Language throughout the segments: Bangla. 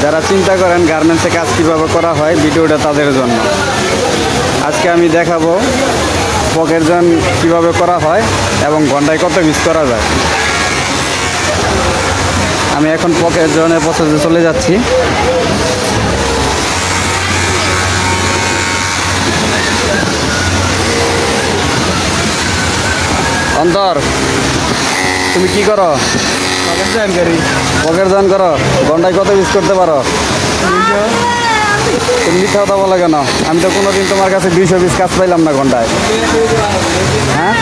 যারা চিন্তা করেন গার্মেন্টসে কাজ কীভাবে করা হয়, ভিডিওটা তাদের জন্য। আজকে আমি দেখাবো পকেট জয়েন কীভাবে করা হয় এবং ঘন্টায় কত পিস করা যায়। আমি এখন পকেট জয়েনের প্রসেসে চলে যাচ্ছি। অন্তর, তুমি কি করো? পকেট জয়েন করি। পকেট জয়েন করো, ঘন্টায় কত পিস করতে পারো? তুমি মিথ্যা কথা বলো কেন? আমি তো কোনোদিন তোমার কাছে 200 পিস কাজ পাইলাম না ঘন্টায়। হ্যাঁ,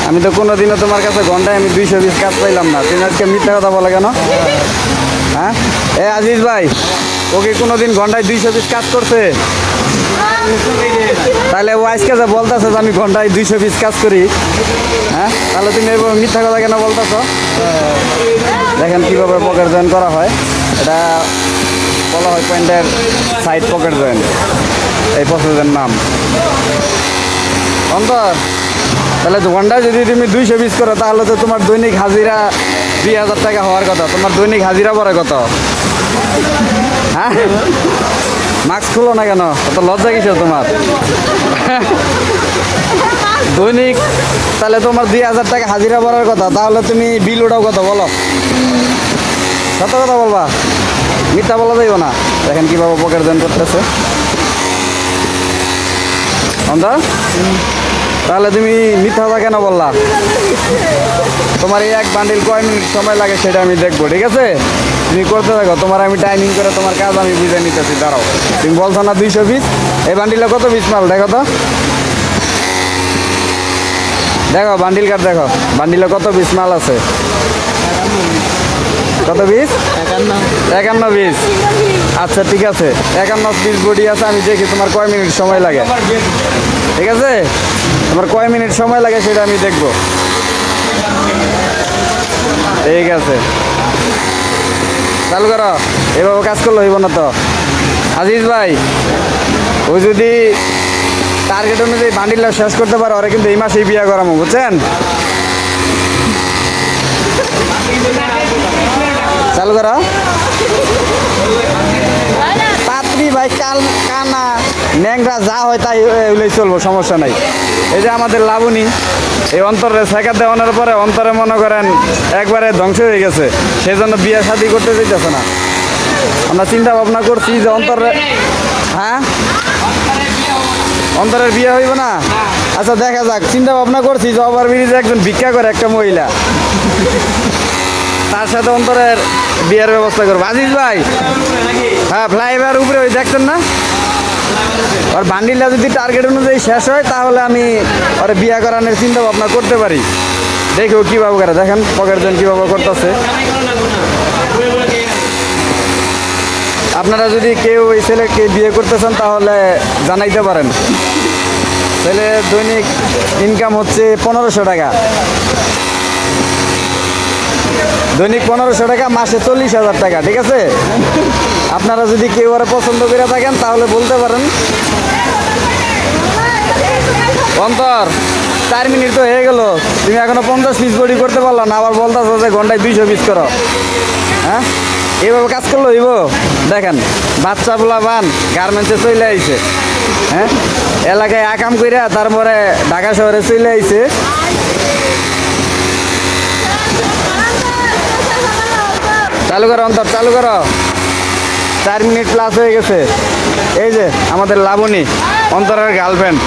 আমি তো কোনোদিনও তোমার কাছে ঘন্টায় আমি 200 পিস কাজ পাইলাম না। তুমি আজকে মিথ্যা কথা বলো কেন? হ্যাঁ, এ আজিজ ভাই, ওকে কোনোদিন ঘন্টায় 200 পিস কাজ করছে? তাহলে ও আজকে যে বলতেছে যে আমি ঘন্টায় 200 পিস কাজ করি, হ্যাঁ, তাহলে তুমি এবার মিথ্যা কথা কেন বলতেছ? দেখেন কীভাবে পকেট জয়েন করা হয়। এটা বলা হয় প্যান্টের সাইড পকেট জয়েন, এই প্রসেসের নাম। অন্তর, তাহলে ঘন্টায় যদি তুমি 200 পিস করো তাহলে তো তোমার দৈনিক হাজিরা 2000 টাকা হওয়ার কথা। তোমার দৈনিক হাজিরা পড়ে কত? হ্যাঁ, মাস্ক খুলো না কেন? অত লজ্জা কিসের তোমার? দৈনিক তাহলে তোমার 2000 টাকা হাজিরা পড়ার কথা, তাহলে তুমি বিল ওটাও কত বলো? সত্য কথা বলবা, মিথ্যা বলা যাইব না। দেখেন কীভাবে পকেট জয়েন করতেছে অন্তর। তাহলে তুমি মিথ্যা কথা কেন বললা? তোমার এই এক বান্ডিল কয় মিনিট সময় লাগে সেটা আমি দেখবো, ঠিক আছে? তুমি করতে থাকো, তোমার আমি টাইমিং করে তোমার কাজ আমি বুঝে নিতেছি। দাঁড়াও, তুমি বলছো না 200 পিস, এই বান্ডিলে কত পিস মাল দেখো তো। দেখো বান্ডিল কার্ড, দেখো বান্ডিলে কত পিস মাল আছে। কত পিস? 51 পিস। আচ্ছা ঠিক আছে, 51 পিস বডি আছে। আমি দেখি তোমার কয় মিনিট সময় লাগে, ঠিক আছে? তোমার কয় মিনিট সময় লাগে সেটা আমি দেখব, ঠিক আছে? চালু করো। এভাবে কাজ করলে হইব না তো আজিজ ভাই। ও যদি টার্গেট অনুযায়ী বান্ডিলটা শেষ করতে পারো, ওরা কিন্তু এই মাসেই বিয়ে করামো, বুঝছেন? চালু করো। পাত্রী ভাই, কানা ন্যাংরা যা হয় তাই ওইলেই চলবো, সমস্যা নাই। এই যে আমাদের লাবণী, এই অন্তরে শেখা দেওয়ানোর পরে অন্তরে মনে করেন একবারে ধ্বংস হয়ে গেছে, সেই জন্য বিয়ে শাদি করতে চাইতেছে না। আমরা চিন্তা ভাবনা করছি যে অন্তরে, হ্যাঁ, অন্তরের বিয়ে হইব না। আচ্ছা দেখা যাক, চিন্তা ভাবনা করছি যে ওভার ব্রিজে একজন ভিক্ষা করে একটা মহিলা, তার সাথে অন্তরের বিয়ের ব্যবস্থা করবো। আজিজ ভাই, হ্যাঁ, ফ্লাইওভার উপরে ওই দেখছেন না, আর বান্ডিলটা যদি টার্গেট অনুযায়ী শেষ হয় তাহলে আমি ওর বিয়ে করানোর চিন্তা ভাবনা করতে পারি। দেখো কীভাবে করে, দেখেন পকেট জয়েন কীভাবে করতেছে। আপনারা যদি কেউ এই ছেলেকে বিয়ে করতে চান তাহলে জানাইতে পারেন। ছেলে দৈনিক ইনকাম হচ্ছে 1500 টাকা, দৈনিক 1500 টাকা, মাসে 40,000 টাকা, ঠিক আছে? আপনারা যদি কেউ আর পছন্দ করে থাকেন তাহলে বলতে পারেন। অন্তর, 4 মিনিট তো হয়ে গেল, তুমি এখনো 50 পিস বডি করতে পারলো না, আবার বলতেছো যে ঘন্টায় 200 পিস করো। হ্যাঁ, এইভাবে কাজ করলে হইব? দেখেন বাচ্চা পোলাপান গার্মেন্টসে চলে আইছে, হ্যাঁ, এলাকায় আকাম কইরা তারপরে ঢাকা শহরে চলে আইছে। চালু করো অন্তর, চালু করো। 4 মিনিট প্লাস হয়ে গেছে। এই যে আমাদের লাবণী, অন্তরের গার্লফ্রেন্ড,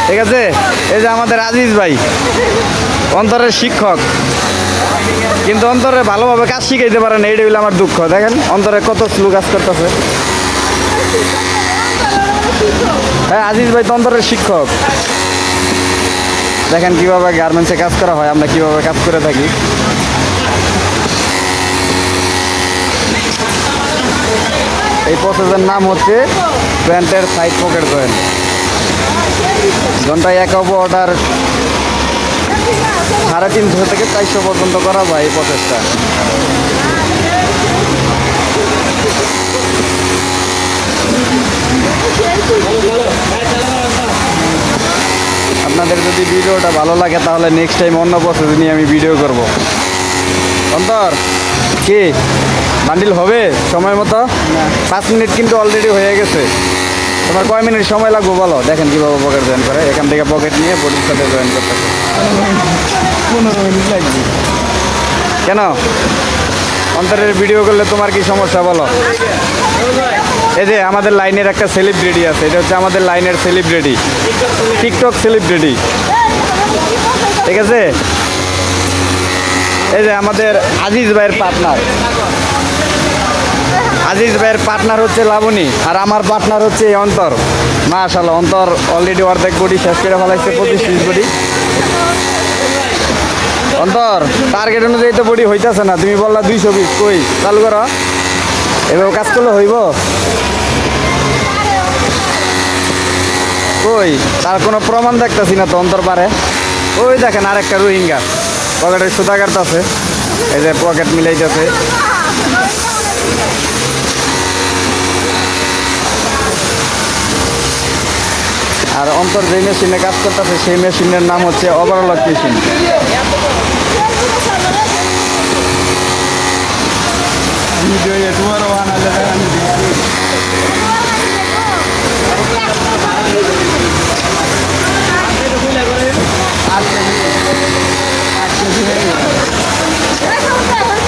ঠিক আছে? এই যে আমাদের আজিজ ভাই, অন্তরের শিক্ষক, কিন্তু অন্তরে ভালোভাবে কাজ শিখাইতে পারে না, এইটা হইলে আমার দুঃখ। দেখেন অন্তরে কত স্লো কাজ করতেছে। হ্যাঁ, আজিজ ভাই তো অন্তরের শিক্ষক। দেখেন কিভাবে গার্মেন্টসে কাজ করা হয়, আমরা কিভাবে কাজ করে থাকি। এই প্রসেসের নাম হচ্ছে প্যান্টের সাইড পকেট জয়েন। ঘন্টায় এক অর্ডার 350 থেকে 400 পর্যন্ত করা যায় এই প্রসেসটা। আপনাদের যদি ভিডিওটা ভালো লাগে তাহলে নেক্সট টাইম অন্য প্রসেস নিয়ে আমি ভিডিও করব। অন্তর কি বান্ডিল হবে সময় মতো 5 মিনিট কিন্তু অলরেডি হয়ে গেছে। তোমার কয় মিনিট সময় লাগবে বলো, দেখেন কীভাবে পকেট জয়েন করে। এখান থেকে পকেট নিয়ে বডির সাথে জয়েন করতেছে। 15 মিনিট লাগবে। কেন অন্তরের ভিডিও করলে তোমার কি সমস্যা বলো? এই যে আমাদের লাইনের একটা সেলিব্রিটি আছে, এটা হচ্ছে আমাদের লাইনের সেলিব্রিটি, টিকটক সেলিব্রিটি, ঠিক আছে? এই যে আমাদের আজিজ ভাইয়ের পার্টনার, আজিজ ভাইয়ের পার্টনার হচ্ছে লাবণী, আর আমার পার্টনার হচ্ছে এই অন্তর। মাশাআল্লাহ, অন্তর অলরেডি অর্ধেক বডি শেষ করে ফেলাইছে, 25-30 বডি। অন্তর টার্গেট অনুযায়ী তো বডি হইতেছে না, তুমি বললা 200 পিস, কই চালু করো, এভাবে কাজ করলে হইব? কই তার কোনো প্রমাণ দেখতেছি না তো অন্তর পারে। ওই দেখেন আরেকটা রোহিঙ্গা পকেটের সুতা কাটতেছে, এই যে পকেট মিলাইতেছে। আর অন্তর যে মেশিনে কাজ করতেছে সেই মেশিনের নাম হচ্ছে ওভারলক মেশিন। ভিডিও তোমারও বানালে আমি দেখি।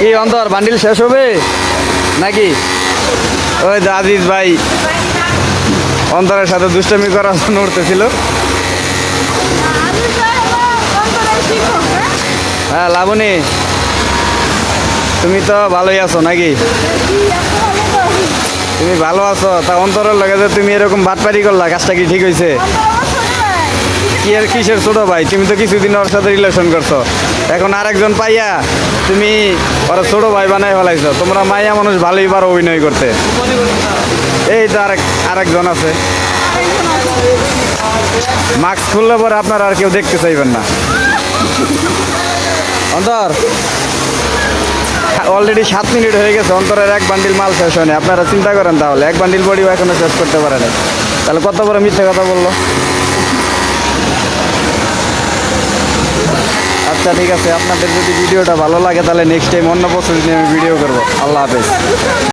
এই অন্তর বান্ডিল শেষ হবে নাকি? ওই যে আজিজ ভাই অন্তরের সাথে দুষ্টামি করার জন্য উঠতেছিল। হ্যাঁ লাবণী, তুমি তো ভালোই আছো নাকি? তুমি ভালো আছো, তা অন্তরের লাগে যে তুমি এরকম বাটপারি করলা, কাজটা কি ঠিক হয়েছে? কি আর কিসের ছোট ভাই, তুমি তো কিছুদিন ওর সাথে রিলেশন করছো, এখন আরেকজন পাইয়া তুমি ওরা ছোট ভাই বানাই ফেলাইছো। তোমরা মাইয়া মানুষ ভালোই পারো অভিনয় করতে। এই তো আরেকজন আছে, মাস্ক খুললে পরে আপনারা আর কেউ দেখতে চাইবেন না। অন্তর অলরেডি 7 মিনিট হয়ে গেছে, অন্তরের এক বান্ডিল মাল শেষ হয়নি। আপনারা চিন্তা করেন তাহলে, এক বান্ডিল বডিও এখনো শেষ করতে পারে না, তাহলে কত বড় মিথ্যে কথা বললো। আচ্ছা ঠিক আছে, আপনাদের যদি ভিডিওটা ভালো লাগে তাহলে নেক্সট টাইম অন্য প্রসেস নিয়ে আমি ভিডিও করবো। আল্লাহ হাফেজ।